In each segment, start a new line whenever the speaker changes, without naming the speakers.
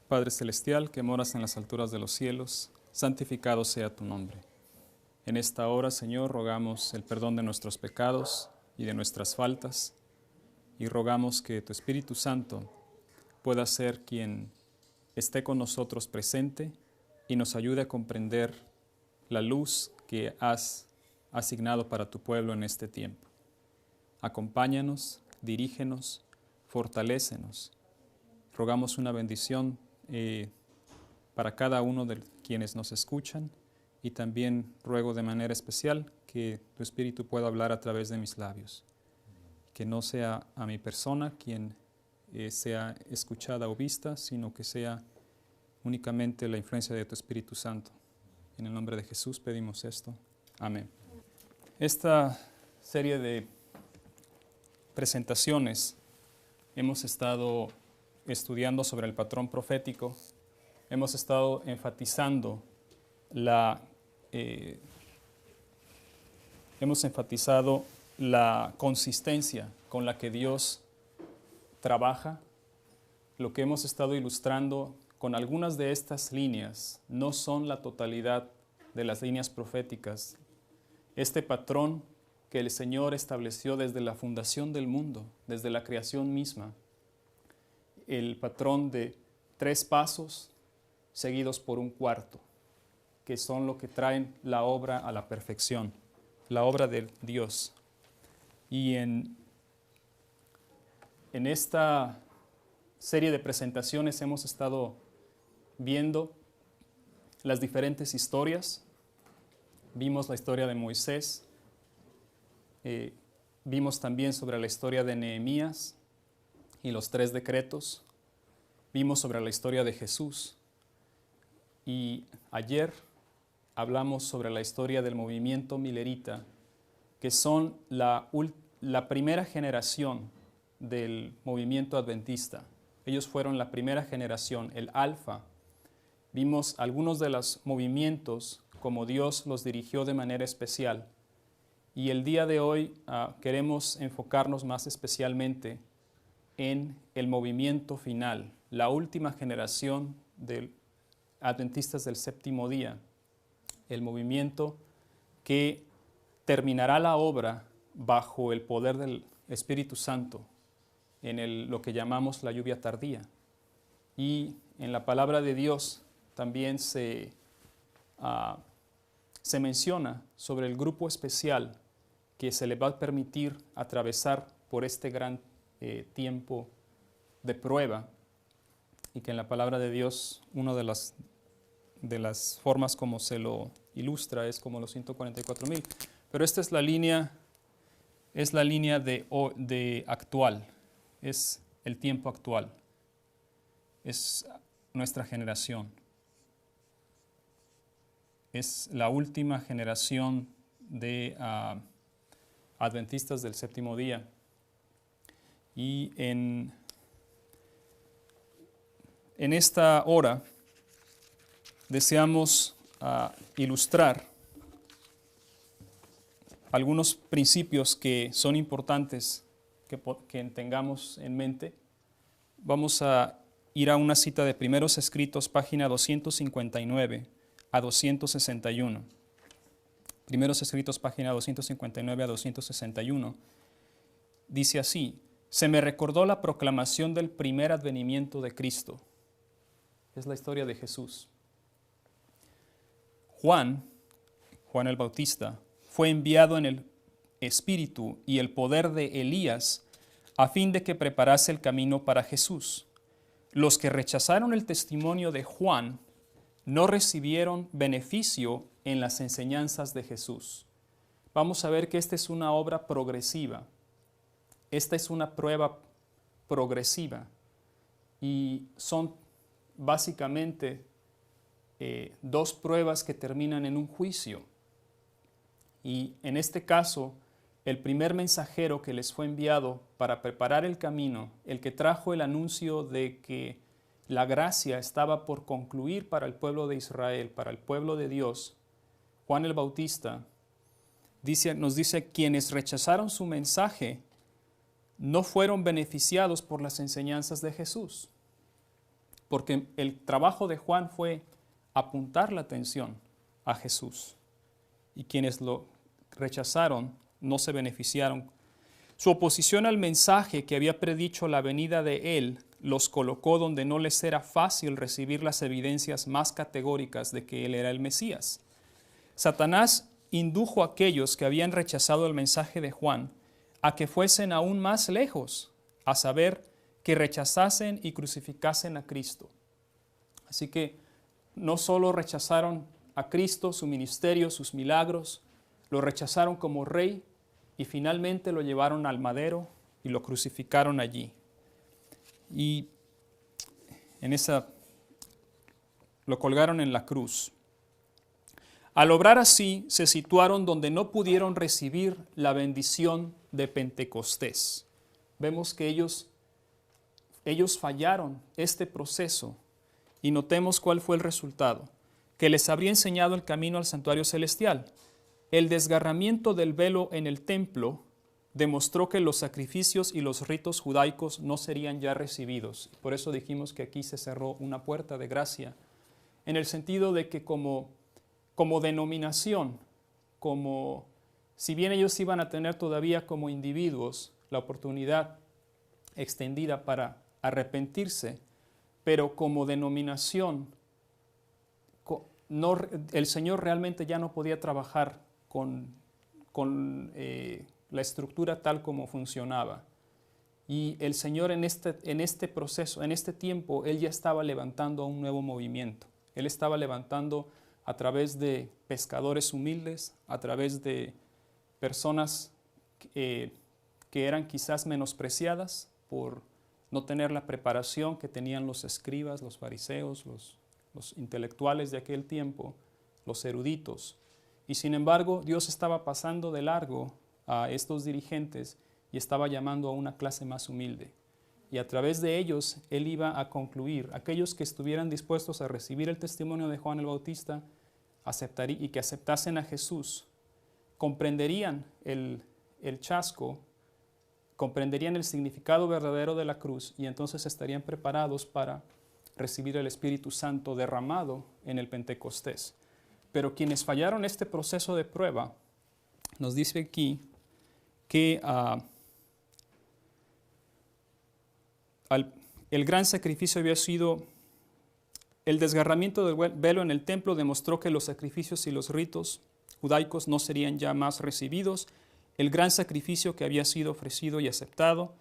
Padre Celestial, que moras en las alturas de los cielos, santificado sea tu nombre. En esta hora, Señor, rogamos el perdón de nuestros pecados y de nuestras faltas, y rogamos que tu Espíritu Santo pueda ser quien esté con nosotros presente y nos ayude a comprender la luz que has asignado para tu pueblo en este tiempo. Acompáñanos, dirígenos, fortalécenos. Rogamos una bendición para cada uno de quienes nos escuchan, y también ruego de manera especial que tu Espíritu pueda hablar a través de mis labios. Que no sea a mi persona quien sea escuchada o vista, sino que sea únicamente la influencia de tu Espíritu Santo. En el nombre de Jesús pedimos esto. Amén. Esta serie de presentaciones hemos estado estudiando sobre el patrón profético. Hemos estado enfatizando la consistencia con la que Dios trabaja. Lo que hemos estado ilustrando con algunas de estas líneas no son la totalidad de las líneas proféticas. Este patrón que el Señor estableció desde la fundación del mundo, desde la creación misma, el patrón de 3 pasos seguidos por un cuarto, que son lo que traen la obra a la perfección, la obra de Dios. Y en esta serie de presentaciones hemos estado viendo las diferentes historias. Vimos la historia de Moisés, vimos también sobre la historia de Nehemías y los 3 decretos, vimos sobre la historia de Jesús, y ayer hablamos sobre la historia del movimiento milerita, que son la primera generación del movimiento adventista. Ellos fueron la primera generación, el alfa. Vimos algunos de los movimientos, como Dios los dirigió de manera especial. Y el día de hoy queremos enfocarnos más especialmente en el movimiento final, la última generación de adventistas del séptimo día, el movimiento que terminará la obra bajo el poder del Espíritu Santo, en lo que llamamos la lluvia tardía. Y en la palabra de Dios también se menciona sobre el grupo especial que se le va a permitir atravesar por este gran tiempo de prueba, y que en la palabra de Dios una de las formas como se lo ilustra es como los 144,000. Pero esta es la línea de actual, es el tiempo actual, es nuestra generación. Es la última generación de adventistas del séptimo día. Y en esta hora deseamos ilustrar algunos principios que son importantes que tengamos en mente. Vamos a ir a una cita de Primeros Escritos, página 259 a 261. Primeros Escritos, página 259 a 261. Dice así: se me recordó la proclamación del primer advenimiento de Cristo. Es la historia de Jesús. Juan el Bautista, fue enviado en el espíritu y el poder de Elías a fin de que preparase el camino para Jesús. Los que rechazaron el testimonio de Juan no recibieron beneficio en las enseñanzas de Jesús. Vamos a ver que esta es una obra progresiva. Esta es una prueba progresiva, y son básicamente 2 pruebas que terminan en un juicio. Y en este caso, el primer mensajero que les fue enviado para preparar el camino, el que trajo el anuncio de que la gracia estaba por concluir para el pueblo de Israel, para el pueblo de Dios, Juan el Bautista, nos dice: quienes rechazaron su mensaje no fueron beneficiados por las enseñanzas de Jesús. porque el trabajo de Juan fue apuntar la atención a Jesús, y quienes lo rechazaron no se beneficiaron. Su oposición al mensaje que había predicho la venida de Él los colocó donde no les era fácil recibir las evidencias más categóricas de que Él era el Mesías. Satanás indujo a aquellos que habían rechazado el mensaje de Juan a que fuesen aún más lejos, a saber, que rechazasen y crucificasen a Cristo. Así que no solo rechazaron a Cristo, su ministerio, sus milagros, lo rechazaron como rey y finalmente lo llevaron al madero y lo crucificaron allí. Y lo colgaron en la cruz. Al obrar así, se situaron donde no pudieron recibir la bendición de Pentecostés. Vemos que ellos fallaron este proceso y notemos cuál fue el resultado, que les habría enseñado el camino al santuario celestial. El desgarramiento del velo en el templo demostró que los sacrificios y los ritos judaicos no serían ya recibidos. Por eso dijimos que aquí se cerró una puerta de gracia, en el sentido de que como denominación, si bien ellos iban a tener todavía como individuos la oportunidad extendida para arrepentirse, pero como denominación, el Señor realmente ya no podía trabajar con la estructura tal como funcionaba. Y el Señor en este proceso, en este tiempo, Él ya estaba levantando un nuevo movimiento. Él estaba levantando a través de pescadores humildes, a través de personas que eran quizás menospreciadas por no tener la preparación que tenían los escribas, los fariseos, los intelectuales de aquel tiempo, los eruditos. Y sin embargo, Dios estaba pasando de largo a estos dirigentes y estaba llamando a una clase más humilde. Y a través de ellos, Él iba a concluir, aquellos que estuvieran dispuestos a recibir el testimonio de Juan el Bautista y que aceptasen a Jesús, comprenderían el chasco, comprenderían el significado verdadero de la cruz y entonces estarían preparados para recibir el Espíritu Santo derramado en el Pentecostés. Pero quienes fallaron este proceso de prueba, nos dice aquí que el gran sacrificio había sido, el desgarramiento del velo en el templo demostró que los sacrificios y los ritos judaicos no serían ya más recibidos. El gran sacrificio que había sido ofrecido y aceptado,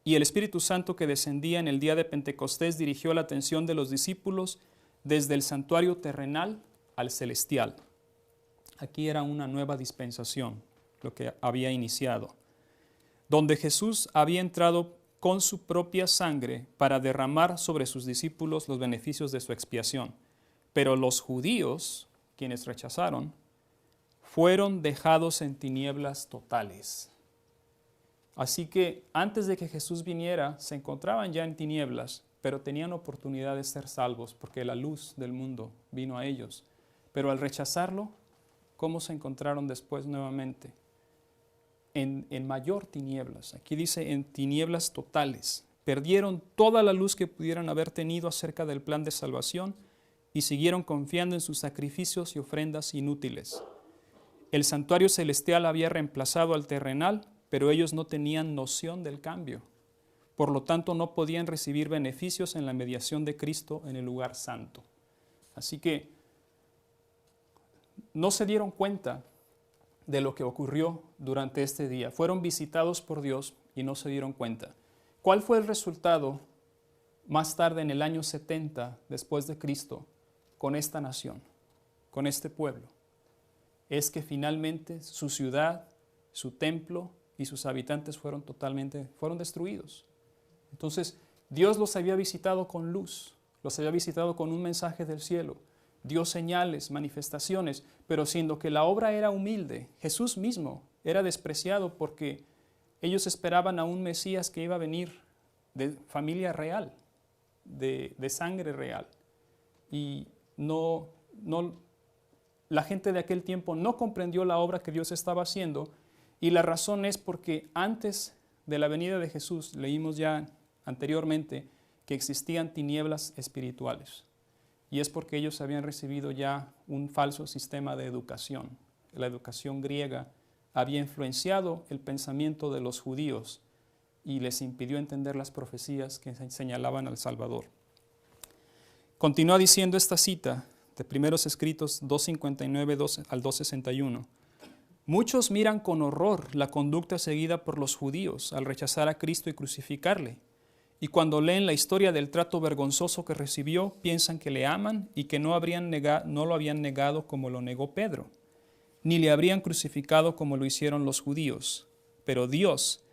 y el Espíritu Santo que descendía en el día de Pentecostés dirigió la atención de los discípulos desde el santuario terrenal al celestial. Aquí era una nueva dispensación, lo que había iniciado, donde Jesús había entrado con su propia sangre para derramar sobre sus discípulos los beneficios de su expiación. Pero los judíos, quienes rechazaron, fueron dejados en tinieblas totales. Así que antes de que Jesús viniera, se encontraban ya en tinieblas, pero tenían oportunidad de ser salvos porque la luz del mundo vino a ellos. Pero al rechazarlo, ¿cómo se encontraron después nuevamente? En mayor tinieblas. Aquí dice en tinieblas totales. Perdieron toda la luz que pudieran haber tenido acerca del plan de salvación y siguieron confiando en sus sacrificios y ofrendas inútiles. El santuario celestial había reemplazado al terrenal, pero ellos no tenían noción del cambio. Por lo tanto, no podían recibir beneficios en la mediación de Cristo en el lugar santo. Así que no se dieron cuenta de lo que ocurrió durante este día. Fueron visitados por Dios y no se dieron cuenta. ¿Cuál fue el resultado más tarde en el año 70 después de Cristo con esta nación, con este pueblo? Es que finalmente su ciudad, su templo y sus habitantes fueron destruidos. Entonces, Dios los había visitado con luz, los había visitado con un mensaje del cielo, dio señales, manifestaciones, pero siendo que la obra era humilde, Jesús mismo era despreciado porque ellos esperaban a un Mesías que iba a venir de familia real, de sangre real. Y la gente de aquel tiempo no comprendió la obra que Dios estaba haciendo, y la razón es porque antes de la venida de Jesús, leímos ya anteriormente, que existían tinieblas espirituales. Y es porque ellos habían recibido ya un falso sistema de educación. La educación griega había influenciado el pensamiento de los judíos y les impidió entender las profecías que señalaban al Salvador. Continúa diciendo esta cita de Primeros Escritos 2:59 al 2:61. Muchos miran con horror la conducta seguida por los judíos al rechazar a Cristo y crucificarle. Y cuando leen la historia del trato vergonzoso que recibió, piensan que le aman y que no lo habían negado como lo negó Pedro, ni le habrían crucificado como lo hicieron los judíos. Pero Dios,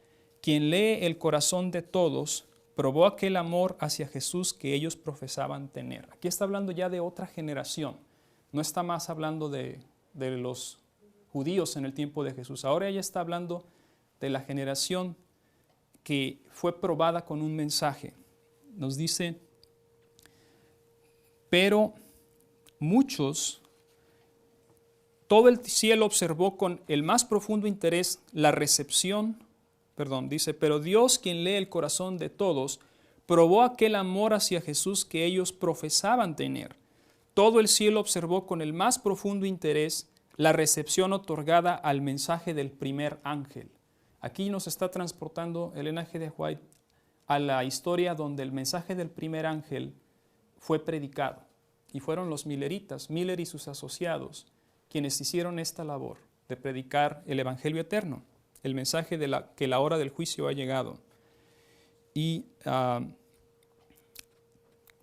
quien lee el corazón de todos, probó aquel amor hacia Jesús que ellos profesaban tener. Aquí está hablando ya de otra generación. No está más hablando de los judíos en el tiempo de Jesús. Ahora ella está hablando de la generación que fue probada con un mensaje. Nos dice, pero muchos, todo el cielo observó con el más profundo interés la recepción, dice, pero Dios, quien lee el corazón de todos, probó aquel amor hacia Jesús que ellos profesaban tener. Todo el cielo observó con el más profundo interés la recepción otorgada al mensaje del primer ángel. Aquí nos está transportando Elena G. de White a la historia donde el mensaje del primer ángel fue predicado. Y fueron los milleritas, Miller y sus asociados, quienes hicieron esta labor de predicar el Evangelio eterno, el mensaje de que la hora del juicio ha llegado.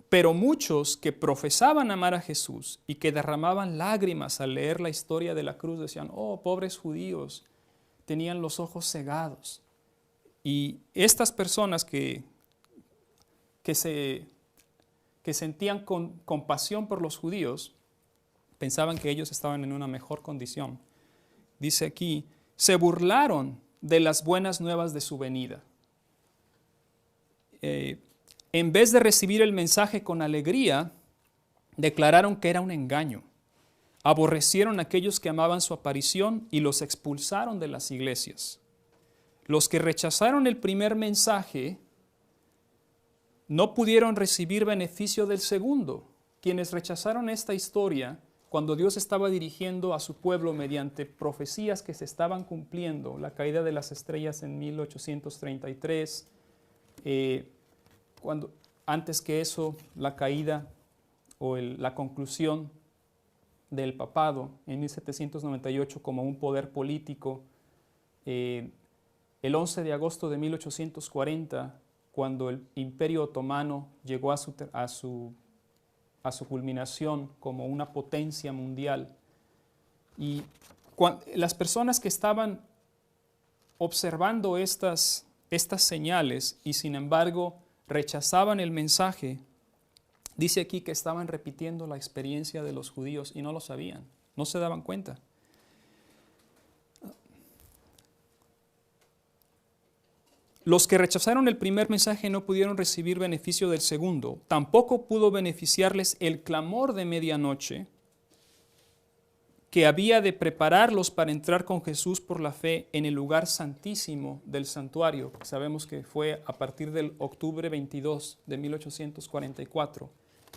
Pero muchos que profesaban amar a Jesús y que derramaban lágrimas al leer la historia de la cruz decían, oh, pobres judíos, tenían los ojos cegados. Y estas personas que sentían compasión por los judíos, pensaban que ellos estaban en una mejor condición. Dice aquí, se burlaron de las buenas nuevas de su venida. En vez de recibir el mensaje con alegría, declararon que era un engaño. Aborrecieron a aquellos que amaban su aparición y los expulsaron de las iglesias. Los que rechazaron el primer mensaje no pudieron recibir beneficio del segundo. Quienes rechazaron esta historia, cuando Dios estaba dirigiendo a su pueblo mediante profecías que se estaban cumpliendo, la caída de las estrellas en 1833, antes que eso, la caída o la conclusión del papado en 1798 como un poder político. El 11 de agosto de 1840, cuando el Imperio Otomano llegó a su culminación como una potencia mundial. Y las personas que estaban observando estas señales y sin embargo rechazaban el mensaje, dice aquí que estaban repitiendo la experiencia de los judíos y no lo sabían, no se daban cuenta. Los que rechazaron el primer mensaje no pudieron recibir beneficio del segundo. Tampoco pudo beneficiarles el clamor de medianoche que había de prepararlos para entrar con Jesús por la fe en el lugar santísimo del santuario. Sabemos que fue a partir del octubre 22 de 1844.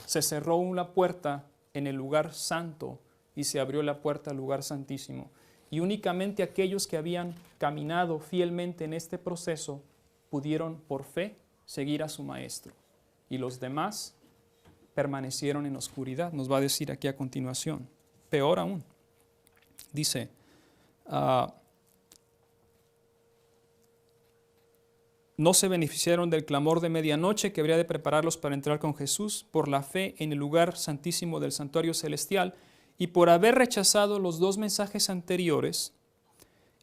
Se cerró una puerta en el lugar santo y se abrió la puerta al lugar santísimo. Y únicamente aquellos que habían caminado fielmente en este proceso pudieron por fe seguir a su maestro. Y los demás permanecieron en oscuridad. Nos va a decir aquí a continuación. Peor aún. Dice, no se beneficiaron del clamor de medianoche que habría de prepararlos para entrar con Jesús por la fe en el lugar santísimo del santuario celestial y por haber rechazado los dos mensajes anteriores,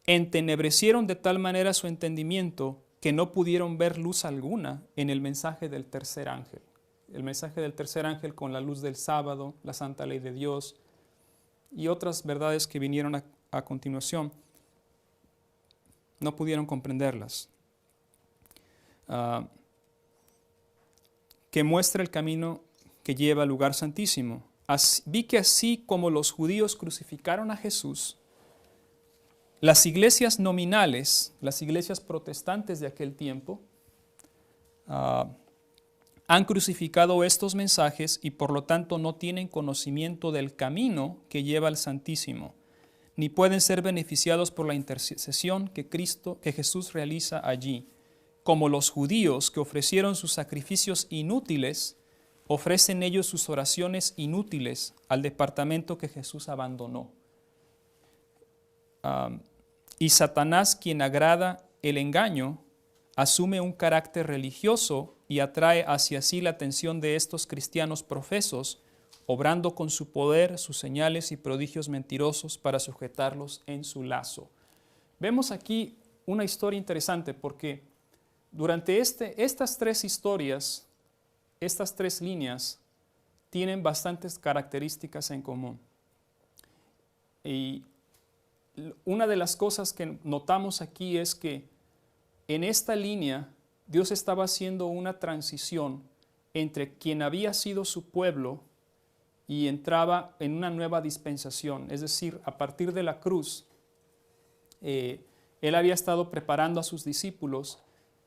entenebrecieron de tal manera su entendimiento que no pudieron ver luz alguna en el mensaje del tercer ángel. El mensaje del tercer ángel con la luz del sábado, la santa ley de Dios y otras verdades que vinieron a continuación, no pudieron comprenderlas. Que muestra el camino que lleva al lugar santísimo. Vi que así como los judíos crucificaron a Jesús, las iglesias nominales, las iglesias protestantes de aquel tiempo, han crucificado estos mensajes y por lo tanto no tienen conocimiento del camino que lleva al Santísimo, ni pueden ser beneficiados por la intercesión que Jesús realiza allí, como los judíos que ofrecieron sus sacrificios inútiles, ofrecen ellos sus oraciones inútiles al departamento que Jesús abandonó. Y Satanás, quien agrada el engaño, asume un carácter religioso y atrae hacia sí la atención de estos cristianos profesos, obrando con su poder, sus señales y prodigios mentirosos para sujetarlos en su lazo. Vemos aquí una historia interesante porque durante estas tres historias, estas tres líneas, tienen bastantes características en común. Y una de las cosas que notamos aquí es que en esta línea Dios estaba haciendo una transición entre quien había sido su pueblo y entraba en una nueva dispensación. Es decir, a partir de la cruz, Él había estado preparando a sus discípulos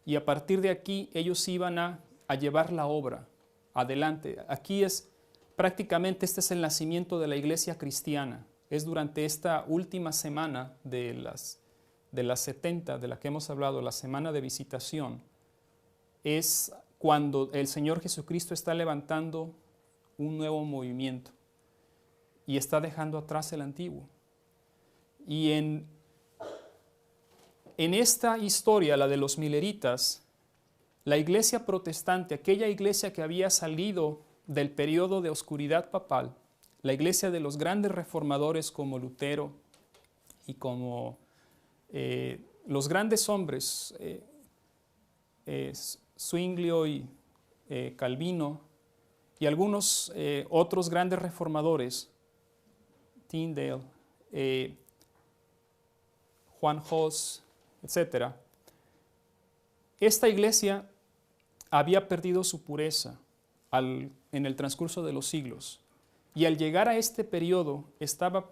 y a partir de aquí ellos iban a llevar la obra adelante. Aquí prácticamente este es el nacimiento de la iglesia cristiana. Es durante esta última semana de las 70 de la que hemos hablado, la semana de visitación, es cuando el Señor Jesucristo está levantando un nuevo movimiento y está dejando atrás el antiguo. Y en esta historia, la de los mileritas, la iglesia protestante, aquella iglesia que había salido del periodo de oscuridad papal, la iglesia de los grandes reformadores como Lutero y como los grandes hombres, Zwinglio y Calvino, y algunos otros grandes reformadores, Tyndale, Juan Hus, etc. Esta iglesia había perdido su pureza en el transcurso de los siglos y al llegar a este periodo estaba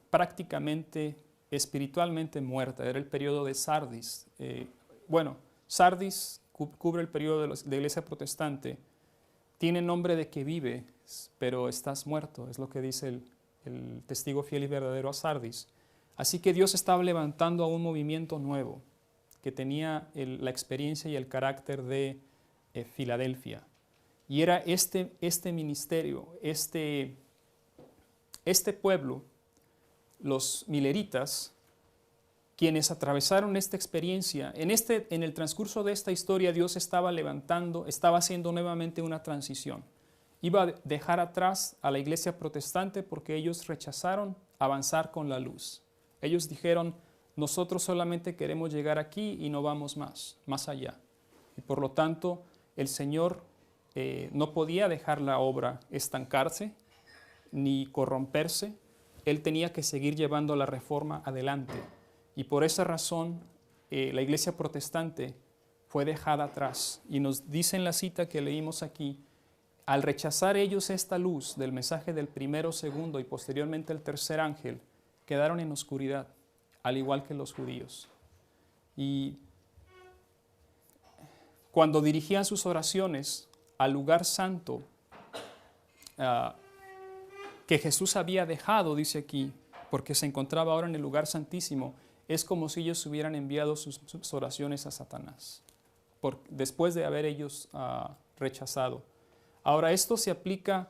prácticamente espiritualmente muerta. Era el periodo de Sardis. Sardis cubre el periodo de la iglesia protestante. Tiene nombre de que vive, pero estás muerto, es lo que dice el testigo fiel y verdadero a Sardis. Así que Dios estaba levantando a un movimiento nuevo que tenía la experiencia y el carácter de Filadelfia. Y era este ministerio, este pueblo, los mileritas, quienes atravesaron esta experiencia. En el transcurso de esta historia, Dios estaba haciendo nuevamente una transición. Iba a dejar atrás a la iglesia protestante porque ellos rechazaron avanzar con la luz. Ellos dijeron, nosotros solamente queremos llegar aquí y no vamos más allá. Y por lo tanto, el Señor no podía dejar la obra estancarse ni corromperse. Él tenía que seguir llevando la reforma adelante. Y por esa razón, la iglesia protestante fue dejada atrás. Y nos dice en la cita que leímos aquí, al rechazar ellos esta luz del mensaje del primero, segundo y posteriormente el tercer ángel, quedaron en oscuridad, al igual que los judíos. Y cuando dirigían sus oraciones al lugar santo que Jesús había dejado, dice aquí, porque se encontraba ahora en el lugar santísimo, es como si ellos hubieran enviado sus oraciones a Satanás, después de haber ellos rechazado. Ahora, esto se aplica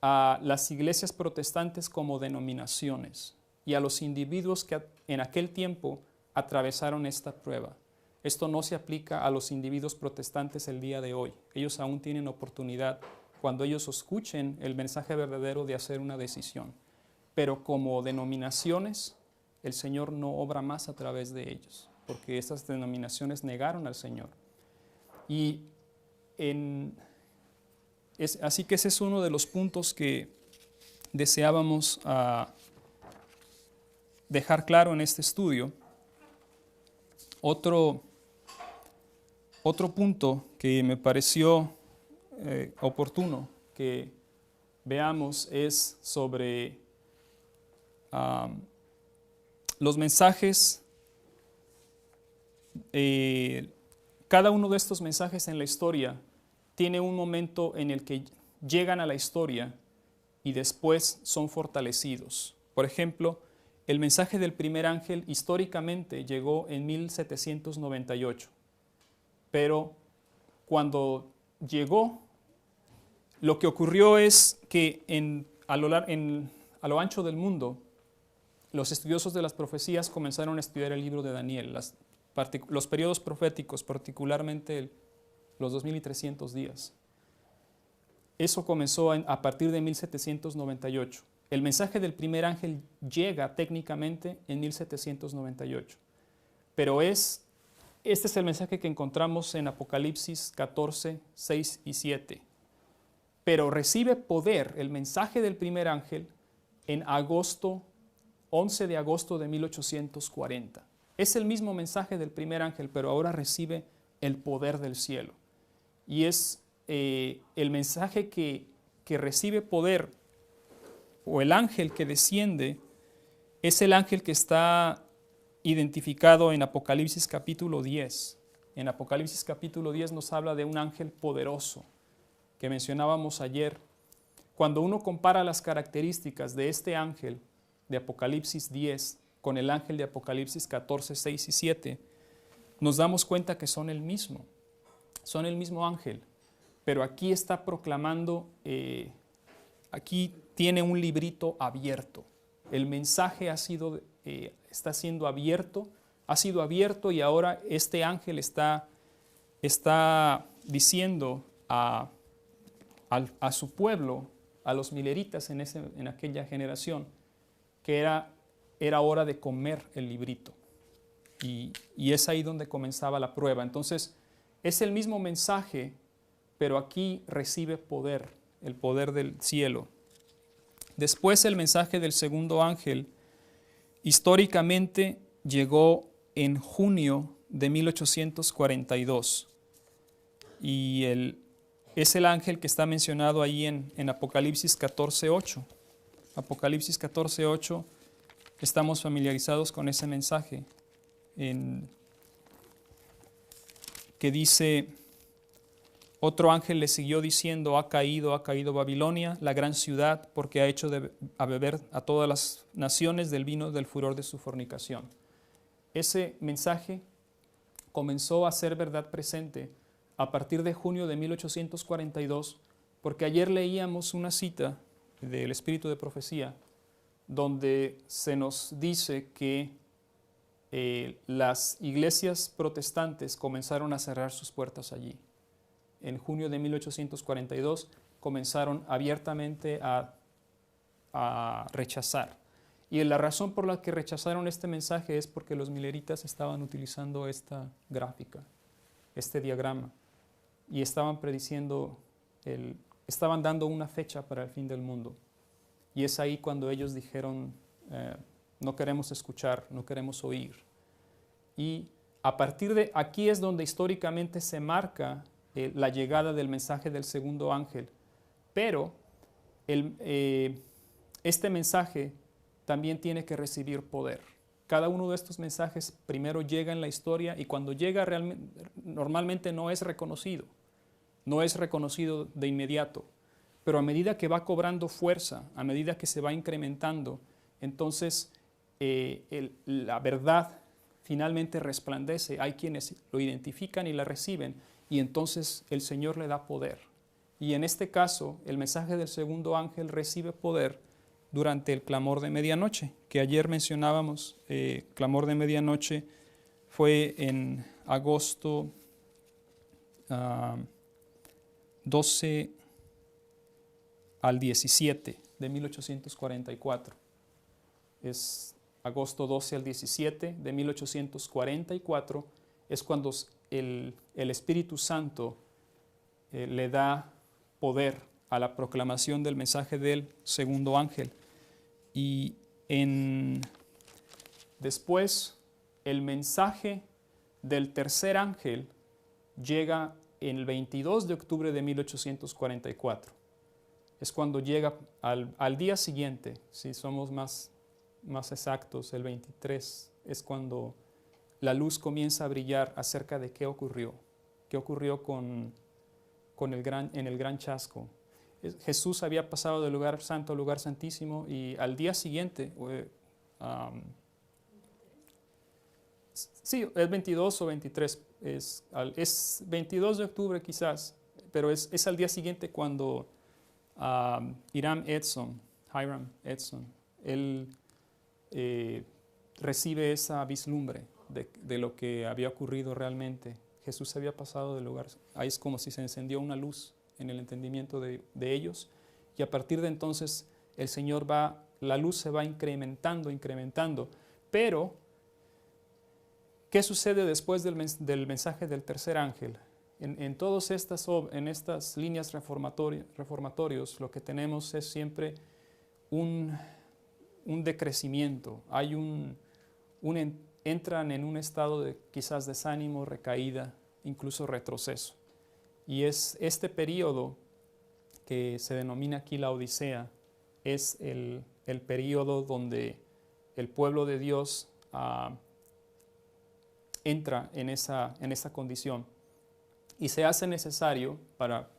a las iglesias protestantes como denominaciones y a los individuos que en aquel tiempo atravesaron esta prueba. Esto no se aplica a los individuos protestantes el día de hoy. Ellos aún tienen oportunidad, cuando ellos escuchen el mensaje verdadero, de hacer una decisión. Pero como denominaciones, el Señor no obra más a través de ellos, porque estas denominaciones negaron al Señor. Así que ese es uno de los puntos que deseábamos dejar claro en este estudio. Otro punto que me pareció oportuno que veamos es sobre los mensajes. Cada uno de estos mensajes en la historia tiene un momento en el que llegan a la historia y después son fortalecidos. Por ejemplo, el mensaje del primer ángel históricamente llegó en 1798, pero cuando llegó, lo que ocurrió es que a lo ancho del mundo, los estudiosos de las profecías comenzaron a estudiar el libro de Daniel, los periodos proféticos, particularmente los 2300 días. Eso comenzó a partir de 1798. El mensaje del primer ángel llega técnicamente en 1798, pero este es el mensaje que encontramos en Apocalipsis 14, 6 y 7. Pero recibe poder el mensaje del primer ángel en 11 de agosto de 1840. Es el mismo mensaje del primer ángel, pero ahora recibe el poder del cielo. Y es el mensaje que recibe poder, o el ángel que desciende, es el ángel que está identificado en Apocalipsis capítulo 10. En Apocalipsis capítulo 10 nos habla de un ángel poderoso que mencionábamos ayer. Cuando uno compara las características de este ángel de Apocalipsis 10 con el ángel de Apocalipsis 14, 6 y 7, nos damos cuenta que son el mismo ángel, pero aquí está proclamando, aquí tiene un librito abierto. El mensaje está siendo abierto, ha sido abierto, y ahora este ángel está diciendo a su pueblo, a los mileritas en aquella generación, que era hora de comer el librito. Y es ahí donde comenzaba la prueba. Entonces, es el mismo mensaje, pero aquí recibe poder, el poder del cielo. Después, el mensaje del segundo ángel históricamente llegó en junio de 1842. Y es el ángel que está mencionado ahí en Apocalipsis 14:8. Apocalipsis 14:8, estamos familiarizados con ese mensaje, que dice: otro ángel le siguió diciendo, ha caído Babilonia, la gran ciudad, porque ha hecho a beber a todas las naciones del vino del furor de su fornicación. Ese mensaje comenzó a ser verdad presente a partir de junio de 1842, porque ayer leíamos una cita del Espíritu de Profecía, donde se nos dice que las iglesias protestantes comenzaron a cerrar sus puertas allí. En junio de 1842 comenzaron abiertamente a rechazar. Y la razón por la que rechazaron este mensaje es porque los mileritas estaban utilizando esta gráfica, este diagrama, y estaban prediciendo, estaban dando una fecha para el fin del mundo. Y es ahí cuando ellos dijeron, no queremos escuchar, no queremos oír. Y a partir de aquí es donde históricamente se marca la llegada del mensaje del segundo ángel. Pero este mensaje también tiene que recibir poder. Cada uno de estos mensajes primero llega en la historia, y cuando llega normalmente no es reconocido de inmediato. Pero a medida que va cobrando fuerza, a medida que se va incrementando, entonces la verdad finalmente resplandece. Hay quienes lo identifican y la reciben, y entonces el Señor le da poder. Y en este caso, el mensaje del segundo ángel recibe poder durante el clamor de medianoche, que ayer mencionábamos. Clamor de medianoche fue en agosto 12 al 17 de 1844. Es agosto 12 al 17 de 1844, es cuando el Espíritu Santo le da poder a la proclamación del mensaje del segundo ángel. Y después el mensaje del tercer ángel llega el 22 de octubre de 1844. Es cuando llega al día siguiente, si somos más exactos, el 23, es cuando la luz comienza a brillar acerca de qué ocurrió con en el gran chasco. Jesús había pasado del lugar santo al lugar santísimo y al día siguiente, sí, es 22 o 23, es 22 de octubre quizás, pero es al día siguiente cuando Hiram Edson, él recibe esa vislumbre de lo que había ocurrido realmente. Jesús había pasado del lugar, ahí es como si se encendió una luz en el entendimiento de ellos, y a partir de entonces la luz se va incrementando, pero ¿qué sucede después del mensaje del tercer ángel? En todas estas líneas reformatorios, lo que tenemos es siempre un decrecimiento. Entran en un estado de quizás desánimo, recaída, incluso retroceso. Y es este periodo que se denomina aquí la Odisea, es el periodo donde el pueblo de Dios entra en esa condición. Y se hace necesario para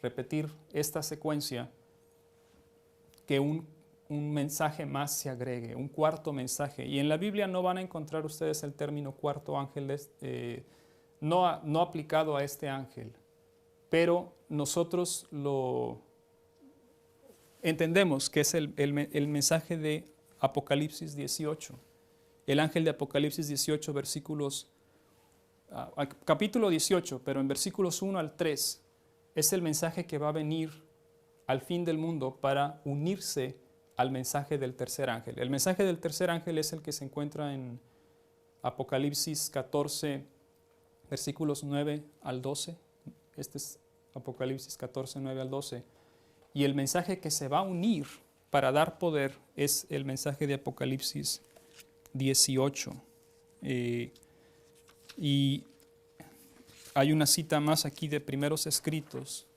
repetir esta secuencia que un mensaje más se agregue, un cuarto mensaje. Y en la Biblia no van a encontrar ustedes el término cuarto ángel no aplicado a este ángel, pero nosotros lo entendemos que es el mensaje de Apocalipsis 18. El ángel de Apocalipsis 18, capítulo 18, pero en versículos 1 al 3, es el mensaje que va a venir al fin del mundo para unirse al mensaje del tercer ángel. El mensaje del tercer ángel es el que se encuentra en Apocalipsis 14, versículos 9 al 12. Este es Apocalipsis 14, 9 al 12. Y el mensaje que se va a unir para dar poder es el mensaje de Apocalipsis 18. Y hay una cita más aquí de Primeros Escritos.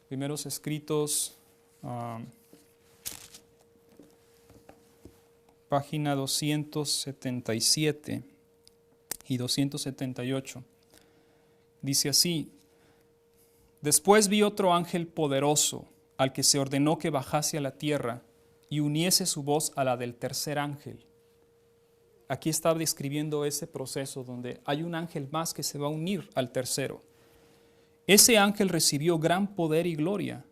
Primeros Escritos, página 277 y 278. Dice así: Después vi otro ángel poderoso, al que se ordenó que bajase a la tierra y uniese su voz a la del tercer ángel. Aquí está describiendo ese proceso donde hay un ángel más que se va a unir al tercero. Ese ángel recibió gran poder y gloria,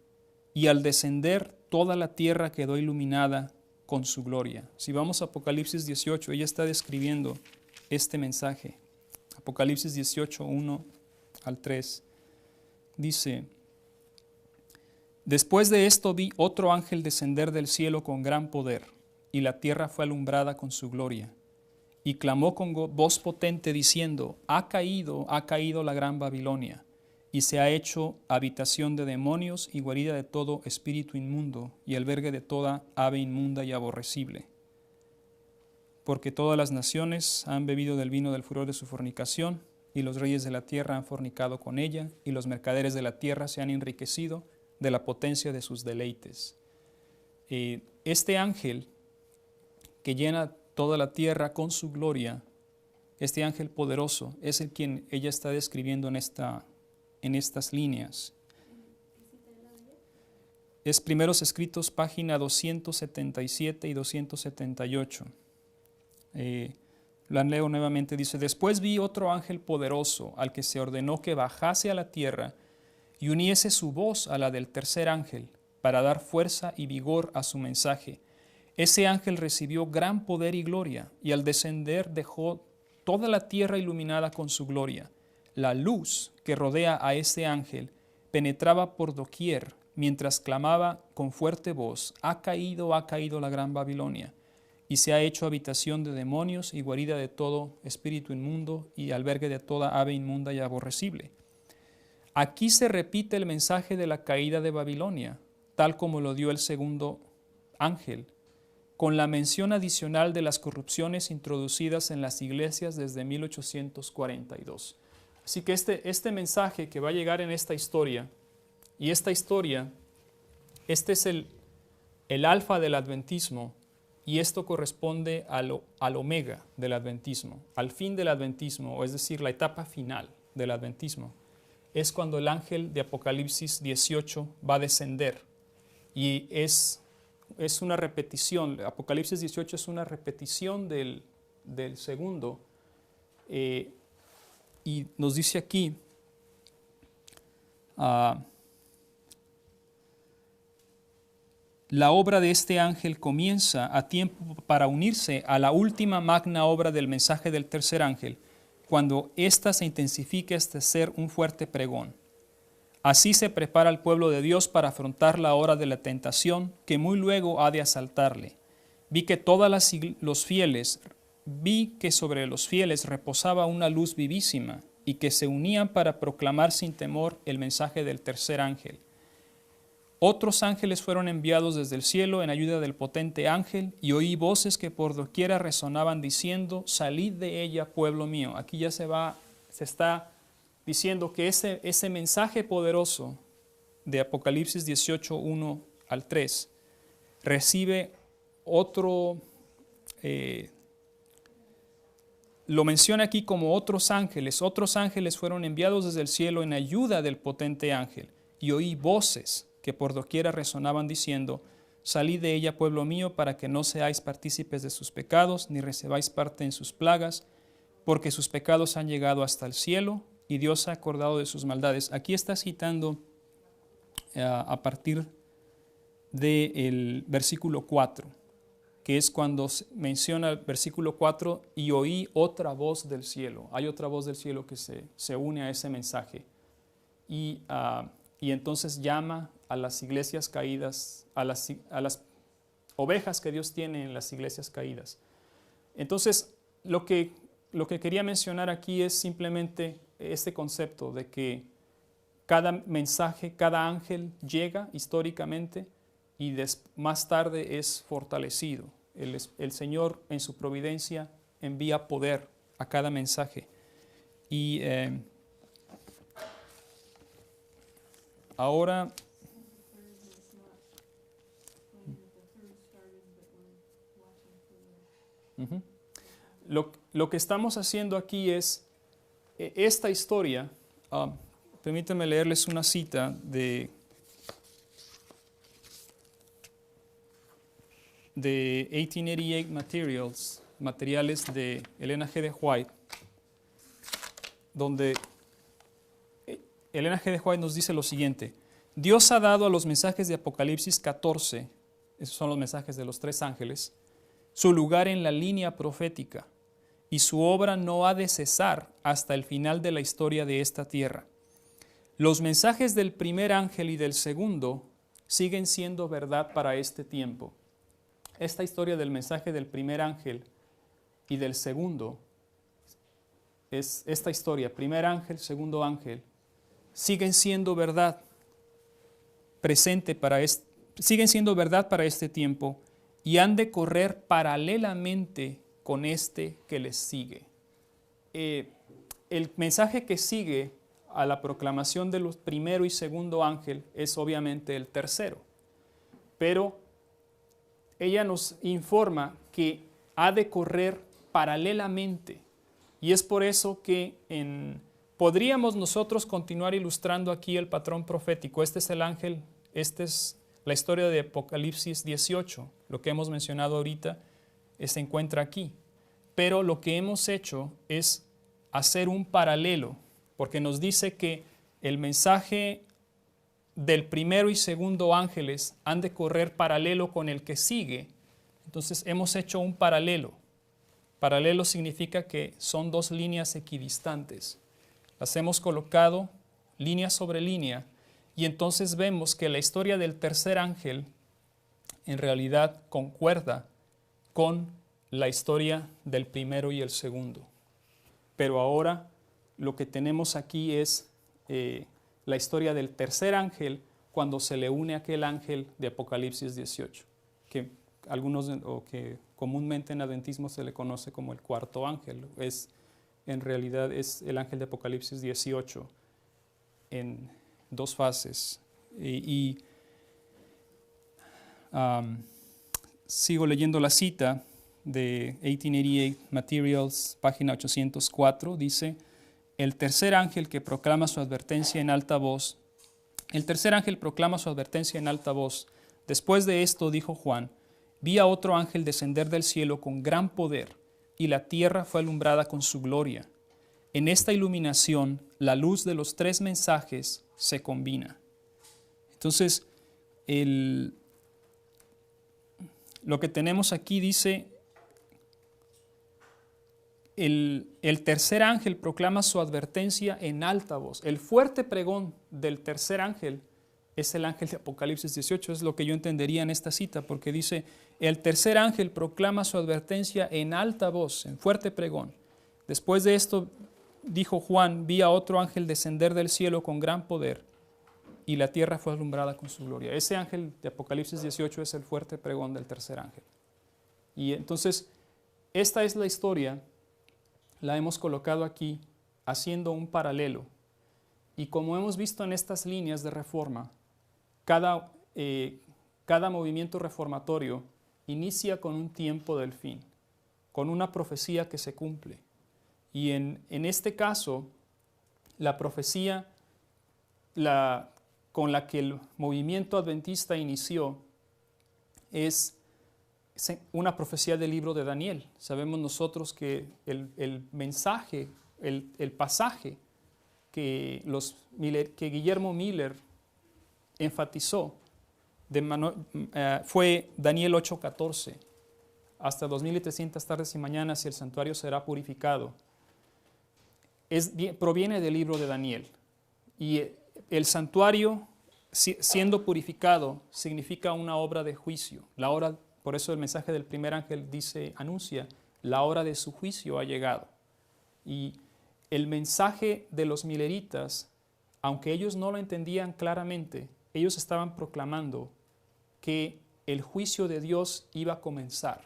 y al descender toda la tierra quedó iluminada con su gloria. Si vamos a Apocalipsis 18, ella está describiendo este mensaje. Apocalipsis 18, 1 al 3. Dice: Después de esto vi otro ángel descender del cielo con gran poder, y la tierra fue alumbrada con su gloria. Y clamó con voz potente diciendo: ha caído la gran Babilonia, y se ha hecho habitación de demonios y guarida de todo espíritu inmundo, y albergue de toda ave inmunda y aborrecible. Porque todas las naciones han bebido del vino del furor de su fornicación, y los reyes de la tierra han fornicado con ella, y los mercaderes de la tierra se han enriquecido de la potencia de sus deleites. Este ángel que llena toda la tierra con su gloria, este ángel poderoso, es el quien ella está describiendo en estas líneas. Es Primeros Escritos, página 277 y 278. La leo nuevamente, dice: Después vi otro ángel poderoso, al que se ordenó que bajase a la tierra y uniese su voz a la del tercer ángel, para dar fuerza y vigor a su mensaje. Ese ángel recibió gran poder y gloria, y al descender dejó toda la tierra iluminada con su gloria. La luz que rodea a ese ángel penetraba por doquier, mientras clamaba con fuerte voz: ha caído la gran Babilonia, y se ha hecho habitación de demonios y guarida de todo espíritu inmundo y albergue de toda ave inmunda y aborrecible. Aquí se repite el mensaje de la caída de Babilonia, tal como lo dio el segundo ángel, con la mención adicional de las corrupciones introducidas en las iglesias desde 1842. Así que este mensaje que va a llegar en esta historia, y esta historia, este es el alfa del adventismo, y esto corresponde al omega del adventismo, al fin del adventismo, es decir, la etapa final del adventismo. es cuando el ángel de Apocalipsis 18 va a descender. Y es una repetición. Apocalipsis 18 es una repetición del segundo. Y nos dice aquí, la obra de este ángel comienza a tiempo para unirse a la última magna obra del mensaje del tercer ángel, cuando ésta se intensifique hasta ser un fuerte pregón. Así se prepara el pueblo de Dios para afrontar la hora de la tentación que muy luego ha de asaltarle. Vi que sobre los fieles reposaba una luz vivísima y que se unían para proclamar sin temor el mensaje del tercer ángel. Otros ángeles fueron enviados desde el cielo en ayuda del potente ángel, y oí voces que por doquiera resonaban diciendo: salid de ella, pueblo mío. Aquí ya se está diciendo que ese mensaje poderoso de Apocalipsis 18, 1 al 3, recibe otro, lo menciona aquí como otros ángeles fueron enviados desde el cielo en ayuda del potente ángel, y oí voces que por doquiera resonaban diciendo: salid de ella, pueblo mío, para que no seáis partícipes de sus pecados, ni recebáis parte en sus plagas, porque sus pecados han llegado hasta el cielo, y Dios ha acordado de sus maldades. Aquí está citando a partir del versículo 4, que es cuando menciona el versículo 4, y oí otra voz del cielo. Hay otra voz del cielo que se une a ese mensaje. Y entonces llama a las iglesias caídas, a las ovejas que Dios tiene en las iglesias caídas. Entonces, lo que quería mencionar aquí es simplemente este concepto de que cada mensaje, cada ángel llega históricamente y más tarde es fortalecido. El Señor en su providencia envía poder a cada mensaje. Y ahora lo que estamos haciendo aquí es esta historia. Permítanme leerles una cita de 1888 materiales de Elena G. de White, donde Elena G. de White nos dice lo siguiente: Dios ha dado a los mensajes de Apocalipsis 14, esos son los mensajes de los tres ángeles, su lugar en la línea profética, y su obra no ha de cesar hasta el final de la historia de esta tierra. Los mensajes del primer ángel y del segundo siguen siendo verdad para este tiempo. Esta historia del mensaje del primer ángel y del segundo, es esta historia, primer ángel, segundo ángel, siguen siendo verdad siguen siendo verdad para este tiempo, y han de correr paralelamente con este que les sigue. El mensaje que sigue a la proclamación de los primero y segundo ángel es obviamente el tercero, pero ella nos informa que ha de correr paralelamente, y es por eso que podríamos nosotros continuar ilustrando aquí el patrón profético. Este es el ángel, esta es la historia de Apocalipsis 18, lo que hemos mencionado ahorita se encuentra aquí, pero lo que hemos hecho es hacer un paralelo, porque nos dice que el mensaje del primero y segundo ángeles han de correr paralelo con el que sigue. Entonces hemos hecho un paralelo. Paralelo significa que son dos líneas equidistantes. Las hemos colocado línea sobre línea, y entonces vemos que la historia del tercer ángel en realidad concuerda con la historia del primero y el segundo. Pero ahora lo que tenemos aquí es la historia del tercer ángel cuando se le une a aquel ángel de Apocalipsis 18, que comúnmente en adventismo se le conoce como el cuarto ángel. En realidad es el ángel de Apocalipsis 18 en dos fases. Sigo leyendo la cita de 1888 Materials, página 804, dice: el tercer ángel que proclama su advertencia en alta voz. El tercer ángel proclama su advertencia en alta voz. Después de esto, dijo Juan, vi a otro ángel descender del cielo con gran poder, y la tierra fue alumbrada con su gloria. En esta iluminación, la luz de los tres mensajes se combina. Entonces, lo que tenemos aquí dice, el tercer ángel proclama su advertencia en alta voz. El fuerte pregón del tercer ángel es el ángel de Apocalipsis 18, es lo que yo entendería en esta cita, porque dice, el tercer ángel proclama su advertencia en alta voz, en fuerte pregón. Después de esto, dijo Juan, vi a otro ángel descender del cielo con gran poder, y la tierra fue alumbrada con su gloria. Ese ángel de Apocalipsis 18 es el fuerte pregón del tercer ángel. Y entonces, esta es la historia, la hemos colocado aquí, haciendo un paralelo. Y como hemos visto en estas líneas de reforma, cada movimiento reformatorio inicia con un tiempo del fin, con una profecía que se cumple. Y en este caso, la profecía con la que el movimiento adventista inició es una profecía del libro de Daniel. Sabemos nosotros que el mensaje, el pasaje que Guillermo Miller enfatizó fue Daniel 8:14. Hasta 2300 tardes y mañanas y el santuario será purificado. Proviene del libro de Daniel. Y el santuario, siendo purificado, significa una obra de juicio. Por eso el mensaje del primer ángel anuncia, la hora de su juicio ha llegado. Y el mensaje de los mileritas, aunque ellos no lo entendían claramente, ellos estaban proclamando que el juicio de Dios iba a comenzar.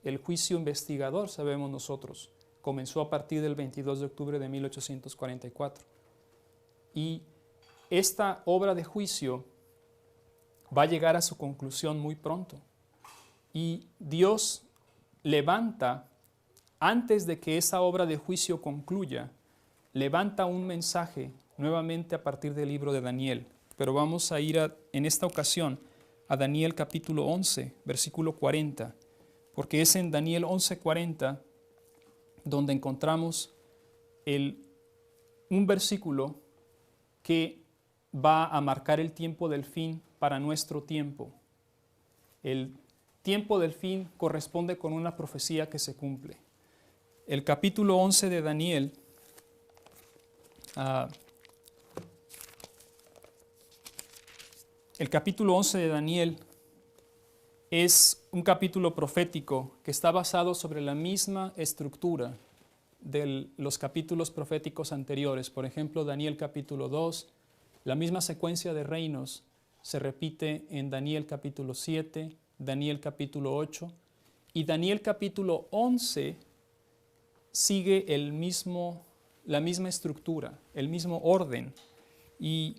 El juicio investigador, sabemos nosotros, comenzó a partir del 22 de octubre de 1844. Y esta obra de juicio va a llegar a su conclusión muy pronto. Y Dios levanta, antes de que esa obra de juicio concluya, levanta un mensaje nuevamente a partir del libro de Daniel. Pero vamos a ir en esta ocasión a Daniel capítulo 11, versículo 40, porque es en Daniel 11:40 donde encontramos un versículo que va a marcar el tiempo del fin para nuestro tiempo. El tiempo del fin corresponde con una profecía que se cumple. El capítulo 11 de Daniel es un capítulo profético que está basado sobre la misma estructura de los capítulos proféticos anteriores. Por ejemplo, Daniel capítulo 2, la misma secuencia de reinos se repite en Daniel capítulo 7, Daniel capítulo 8, y Daniel capítulo 11 sigue la misma estructura, el mismo orden. Y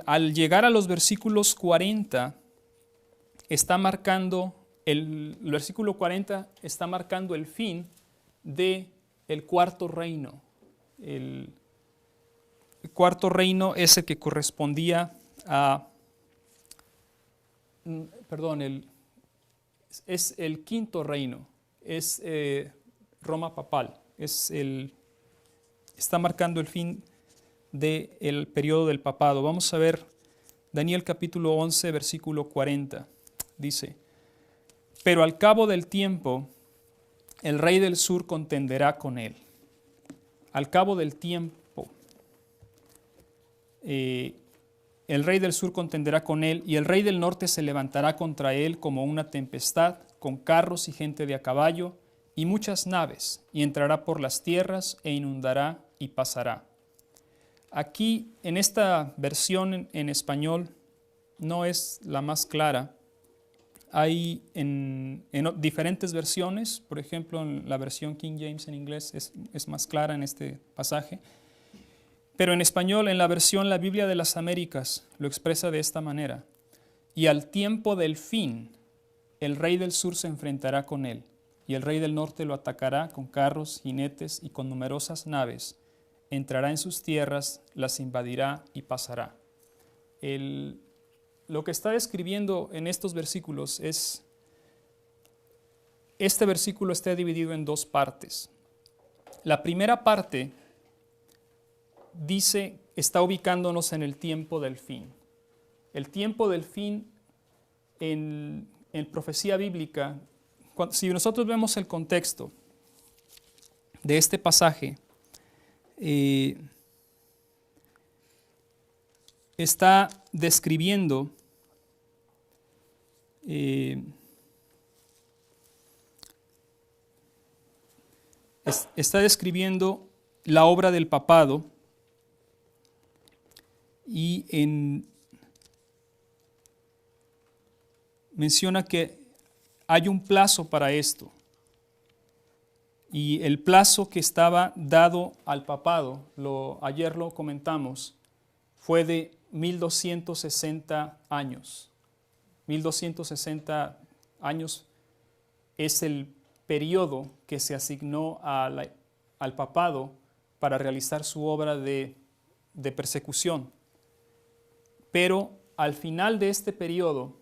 al llegar a los versículos 40, el versículo 40 está marcando el fin del cuarto reino. El cuarto reino es el que correspondía es el quinto reino, es Roma papal, está marcando el fin del periodo del papado. Vamos a ver Daniel capítulo 11, versículo 40. Dice, pero al cabo del tiempo, el rey del sur contenderá con él. Al cabo del tiempo, el rey del sur contenderá con él, y el rey del norte se levantará contra él como una tempestad, con carros y gente de a caballo, y muchas naves, y entrará por las tierras, e inundará y pasará. Aquí, en esta versión en español, no es la más clara. Hay en diferentes versiones, por ejemplo, en la versión King James en inglés es más clara en este pasaje. Pero en español, en la versión La Biblia de las Américas, lo expresa de esta manera. Y al tiempo del fin, el rey del sur se enfrentará con él, y el rey del norte lo atacará con carros, jinetes y con numerosas naves. Entrará en sus tierras, las invadirá y pasará. Lo que está describiendo en estos versículos es, este versículo está dividido en dos partes. La primera parte dice, está ubicándonos en el tiempo del fin. El tiempo del fin en profecía bíblica, si nosotros vemos el contexto de este pasaje, está describiendo la obra del papado y menciona que hay un plazo para esto. Y el plazo que estaba dado al papado, ayer lo comentamos, fue de 1260 años. 1260 años es el periodo que se asignó al papado para realizar su obra de persecución. Pero al final de este periodo,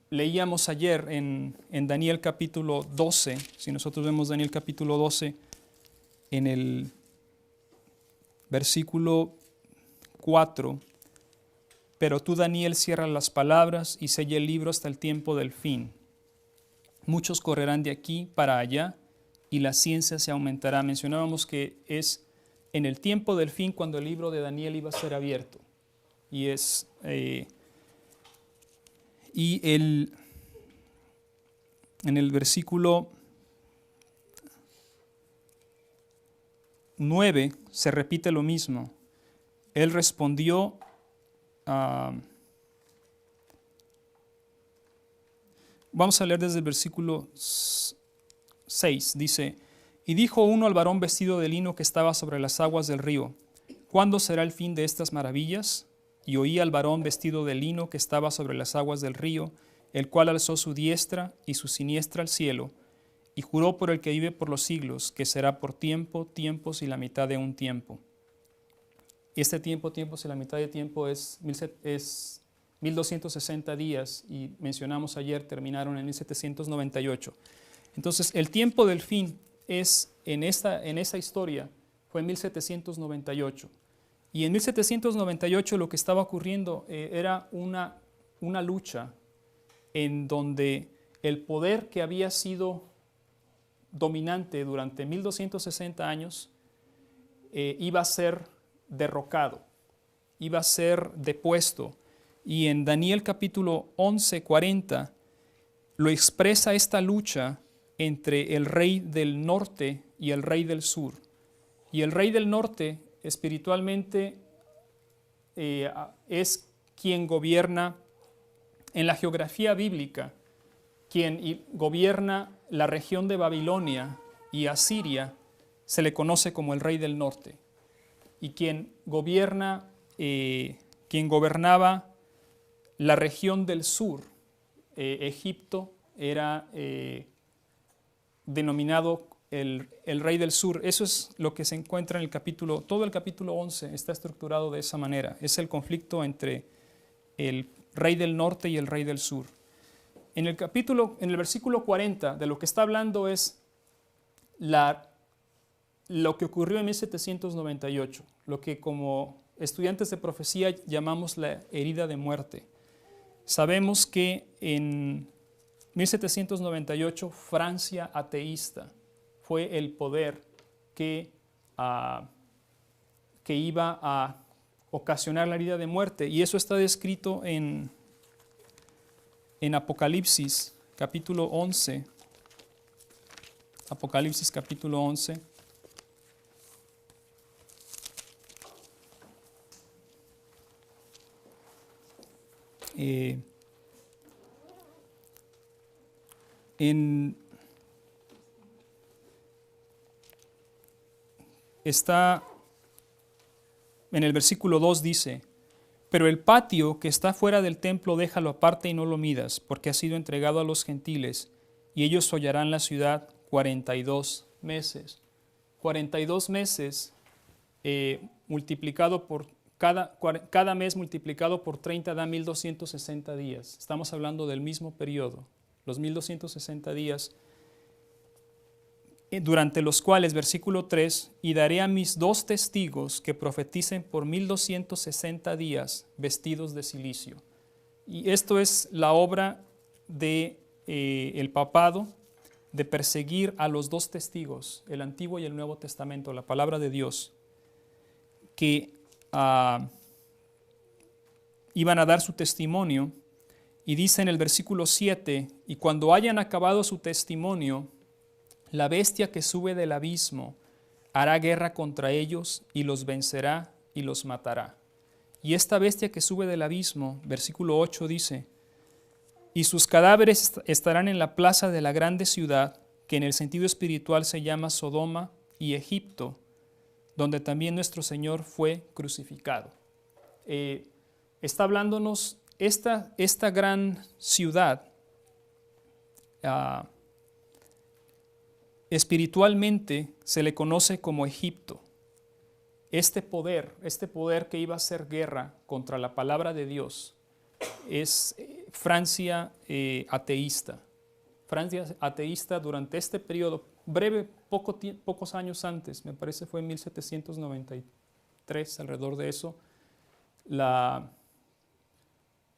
leíamos ayer en Daniel capítulo 12, si nosotros vemos Daniel capítulo 12, en el versículo 4, pero tú, Daniel, cierra las palabras y sella el libro hasta el tiempo del fin. Muchos correrán de aquí para allá y la ciencia se aumentará. Mencionábamos que es en el tiempo del fin cuando el libro de Daniel iba a ser abierto. En el versículo 9 se repite lo mismo. Él respondió, vamos a leer desde el versículo 6, dice, y dijo uno al varón vestido de lino que estaba sobre las aguas del río, ¿cuándo será el fin de estas maravillas? Y oí al varón vestido de lino que estaba sobre las aguas del río, el cual alzó su diestra y su siniestra al cielo, y juró por el que vive por los siglos, que será por tiempo, tiempos y la mitad de un tiempo. Este tiempo, tiempos y la mitad de tiempo es 1260 días, y mencionamos ayer, terminaron en 1798. Entonces, el tiempo del fin es, en esa historia, fue en 1798. Y en 1798 lo que estaba ocurriendo era una lucha en donde el poder que había sido dominante durante 1260 años iba a ser derrocado, iba a ser depuesto. Y en Daniel capítulo 11, 40 lo expresa esta lucha entre el rey del norte y el rey del sur. Y el rey del norte espiritualmente es quien gobierna en la geografía bíblica, quien gobierna la región de Babilonia y Asiria, se le conoce como el rey del norte. Y quien gobernaba la región del sur, Egipto, era denominado el rey del sur. Eso es lo que se encuentra en el capítulo, todo el capítulo 11 está estructurado de esa manera. Es el conflicto entre el rey del norte y el rey del sur. En el versículo 40, de lo que está hablando es lo que ocurrió en 1798, lo que como estudiantes de profecía llamamos la herida de muerte. Sabemos que en 1798 Francia ateísta fue el poder que iba a ocasionar la herida de muerte, y eso está descrito en Apocalipsis capítulo 11. Apocalipsis capítulo 11. Está en el versículo 2 dice, Pero el patio que está fuera del templo déjalo aparte y no lo midas, porque ha sido entregado a los gentiles, y ellos hollarán la ciudad 42 meses. 42 meses multiplicado por cada mes multiplicado por 30 da 1260 días. Estamos hablando del mismo periodo, los 1260 días, durante los cuales, versículo 3, y daré a mis 2 testigos que profeticen por 1260 días vestidos de cilicio. Y esto es la obra de el papado, de perseguir a los 2 testigos, el Antiguo y el Nuevo Testamento, la palabra de Dios, que iban a dar su testimonio. Y dice en el versículo 7, y cuando hayan acabado su testimonio, la bestia que sube del abismo hará guerra contra ellos y los vencerá y los matará. Y esta bestia que sube del abismo, versículo 8 dice, y sus cadáveres estarán en la plaza de la grande ciudad, que en el sentido espiritual se llama Sodoma y Egipto, donde también nuestro Señor fue crucificado. Está hablándonos esta gran ciudad, espiritualmente se le conoce como Egipto. Este poder que iba a hacer guerra contra la palabra de Dios, es Francia ateísta. Francia ateísta durante este periodo, breve, pocos años antes, me parece fue en 1793, alrededor de eso, la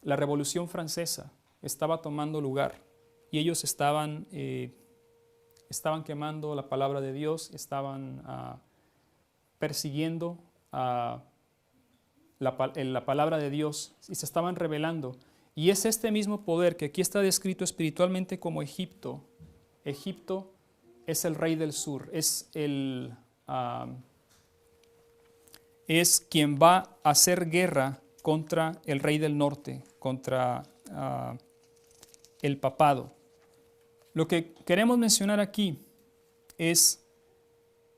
Revolución Francesa estaba tomando lugar y ellos estaban quemando la palabra de Dios, estaban persiguiendo la palabra de Dios y se estaban rebelando. Y es este mismo poder que aquí está descrito espiritualmente como Egipto. Egipto es el rey del sur, es quien va a hacer guerra contra el rey del norte, contra el papado. Lo que queremos mencionar aquí es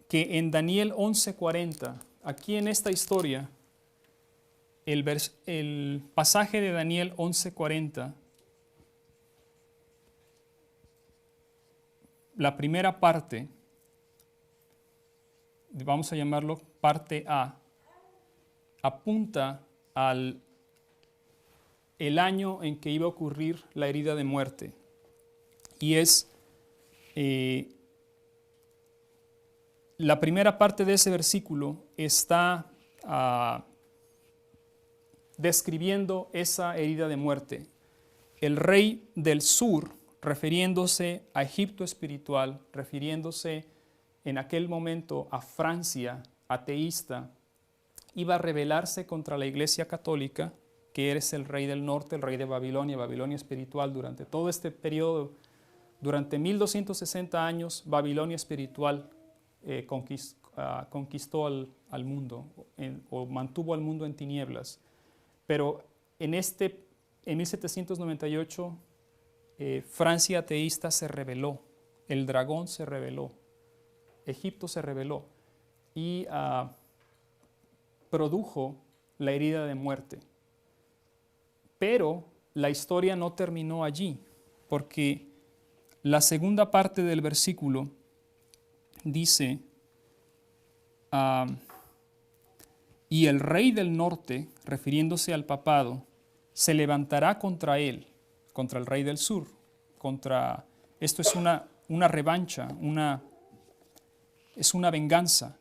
que en Daniel 11:40, aquí en esta historia, el pasaje de Daniel 11:40, la primera parte, vamos a llamarlo parte A, apunta al el año en que iba a ocurrir la herida de muerte. Y es la primera parte de ese versículo está describiendo esa herida de muerte. El rey del sur, refiriéndose a Egipto espiritual, refiriéndose en aquel momento a Francia ateísta, iba a rebelarse contra la Iglesia Católica, que es el rey del norte, el rey de Babilonia, Babilonia espiritual. Durante todo este periodo, durante 1260 años, Babilonia espiritual conquistó al mundo, o mantuvo al mundo en tinieblas. Pero en 1798, Francia ateísta se rebeló, el dragón se rebeló, Egipto se rebeló y produjo la herida de muerte. Pero la historia no terminó allí, porque la segunda parte del versículo dice, y el rey del norte, refiriéndose al papado, se levantará contra él, contra el rey del sur, esto es una revancha, es una venganza.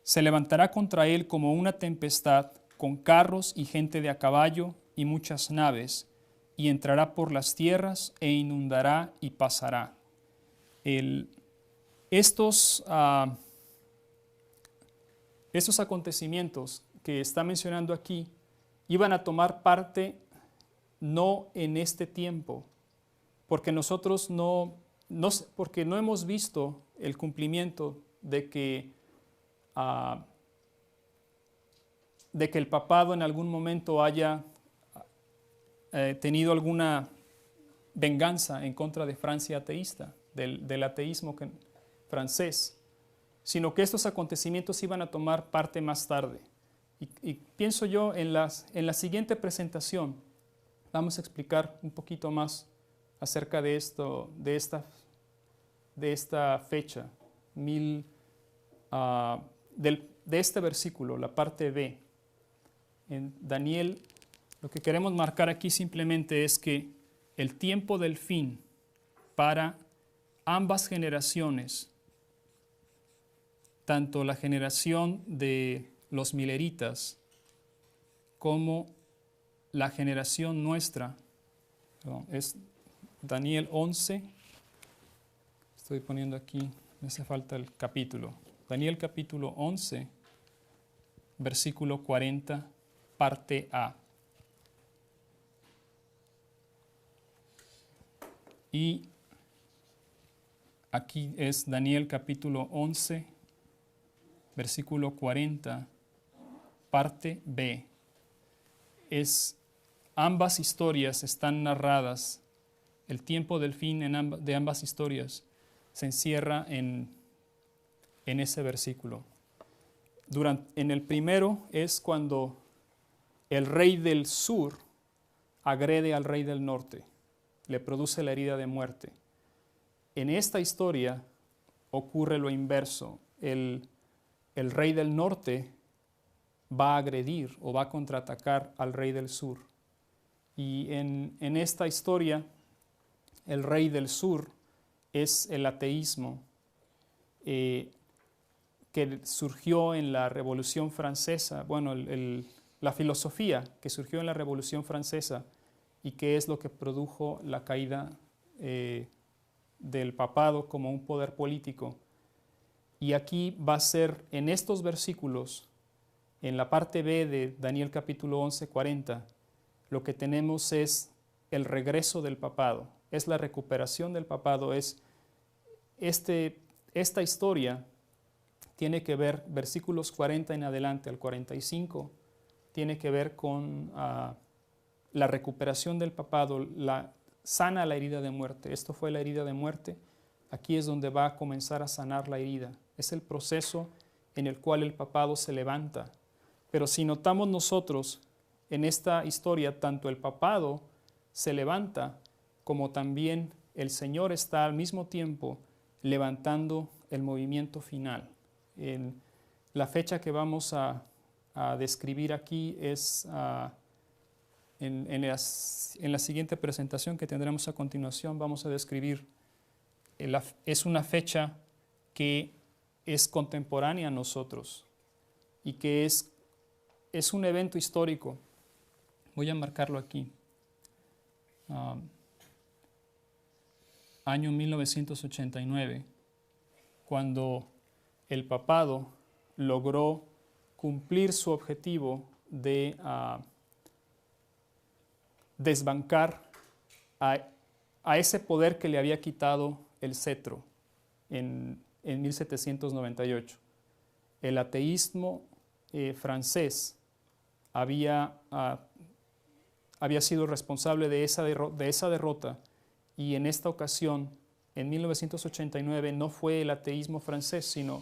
Se levantará contra él como una tempestad, con carros y gente de a caballo y muchas naves, y entrará por las tierras e inundará y pasará. Estos acontecimientos que está mencionando aquí iban a tomar parte no en este tiempo, porque nosotros porque no hemos visto el cumplimiento de que el papado en algún momento haya tenido alguna venganza en contra de Francia ateísta, del ateísmo francés, sino que estos acontecimientos iban a tomar parte más tarde. Y pienso yo en la siguiente presentación vamos a explicar un poquito más acerca de esto, de esta fecha, de este versículo, la parte B. En Daniel, lo que queremos marcar aquí simplemente es que el tiempo del fin para ambas generaciones, tanto la generación de los mileritas como la generación nuestra, es Daniel 11, estoy poniendo aquí, me hace falta el capítulo, Daniel capítulo 11, versículo 40, parte A. Y aquí es Daniel capítulo 11, versículo 40, parte B. Ambas historias están narradas, el tiempo del fin de ambas historias se encierra en ese versículo. En el primero es cuando el rey del sur agrede al rey del norte, le produce la herida de muerte. En esta historia ocurre lo inverso. El rey del norte va a agredir o va a contraatacar al rey del sur. Y en esta historia, el rey del sur es el ateísmo que surgió en la Revolución Francesa, bueno, la filosofía que surgió en la Revolución Francesa y que es lo que produjo la caída del papado como un poder político. Y aquí va a ser, en estos versículos, en la parte B de Daniel capítulo 11, 40, lo que tenemos es el regreso del papado, es la recuperación del papado, es esta historia tiene que ver, versículos 40 en adelante al 45, tiene que ver con la recuperación del papado, sana la herida de muerte. Esto fue la herida de muerte. Aquí es donde va a comenzar a sanar la herida. Es el proceso en el cual el papado se levanta. Pero si notamos nosotros en esta historia, tanto el papado se levanta como también el Señor está al mismo tiempo levantando el movimiento final. En la fecha que vamos a describir aquí es en la siguiente presentación que tendremos a continuación, vamos a describir, es una fecha que es contemporánea a nosotros y que es un evento histórico. Voy a marcarlo aquí. Año 1989, cuando el papado logró cumplir su objetivo de desbancar a ese poder que le había quitado el cetro en 1798. El ateísmo francés había sido responsable de esa derrota y en esta ocasión, en 1989, no fue el ateísmo francés, sino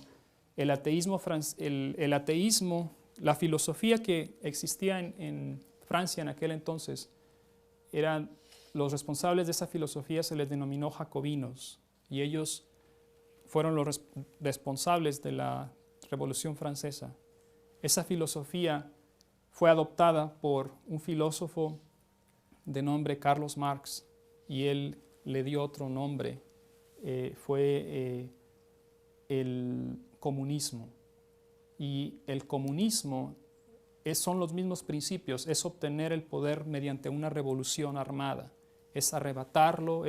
el ateísmo, la filosofía que existía en Francia en aquel entonces, los responsables de esa filosofía se les denominó jacobinos y ellos fueron los responsables de la Revolución Francesa. Esa filosofía fue adoptada por un filósofo de nombre Carlos Marx y él le dio otro nombre, fue el comunismo. Y el comunismo son los mismos principios, es obtener el poder mediante una revolución armada, es arrebatarlo,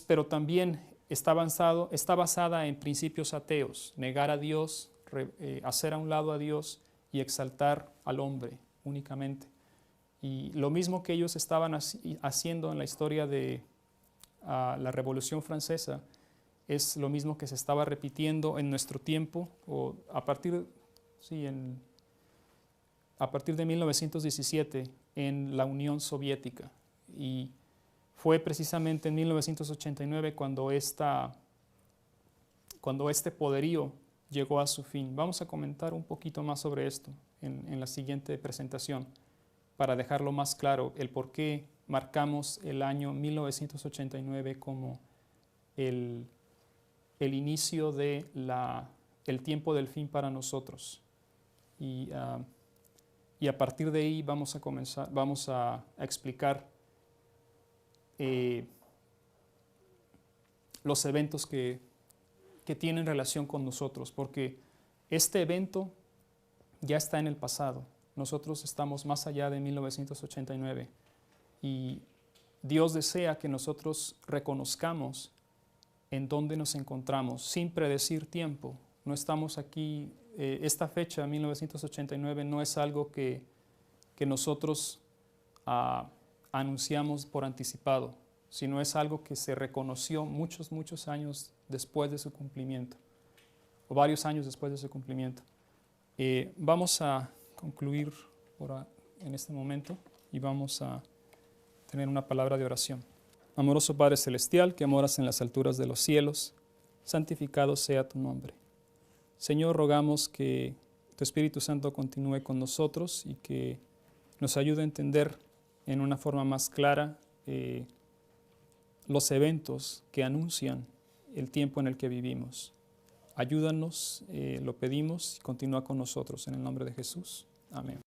pero también está basada en principios ateos, negar a Dios, hacer a un lado a Dios y exaltar al hombre únicamente. Y lo mismo que ellos estaban haciendo en la historia de la Revolución Francesa es lo mismo que se estaba repitiendo en nuestro tiempo, o a partir de 1917 en la Unión Soviética. Y fue precisamente en 1989 cuando este poderío llegó a su fin. Vamos a comentar un poquito más sobre esto en la siguiente presentación para dejarlo más claro el por qué marcamos el año 1989 como el inicio de el tiempo del fin para nosotros. Y a partir de ahí vamos a explicar los eventos que tienen relación con nosotros, porque este evento ya está en el pasado. Nosotros estamos más allá de 1989 y Dios desea que nosotros reconozcamos en dónde nos encontramos sin predecir tiempo. No estamos aquí, esta fecha, 1989, no es algo que nosotros anunciamos por anticipado, sino es algo que se reconoció muchos años después de su cumplimiento, o varios años después de su cumplimiento. Vamos a concluir en este momento y vamos a tener una palabra de oración. Amoroso Padre Celestial, que moras en las alturas de los cielos, santificado sea tu nombre. Señor, rogamos que tu Espíritu Santo continúe con nosotros y que nos ayude a entender en una forma más clara los eventos que anuncian el tiempo en el que vivimos. Ayúdanos, lo pedimos y continúa con nosotros en el nombre de Jesús. Amén.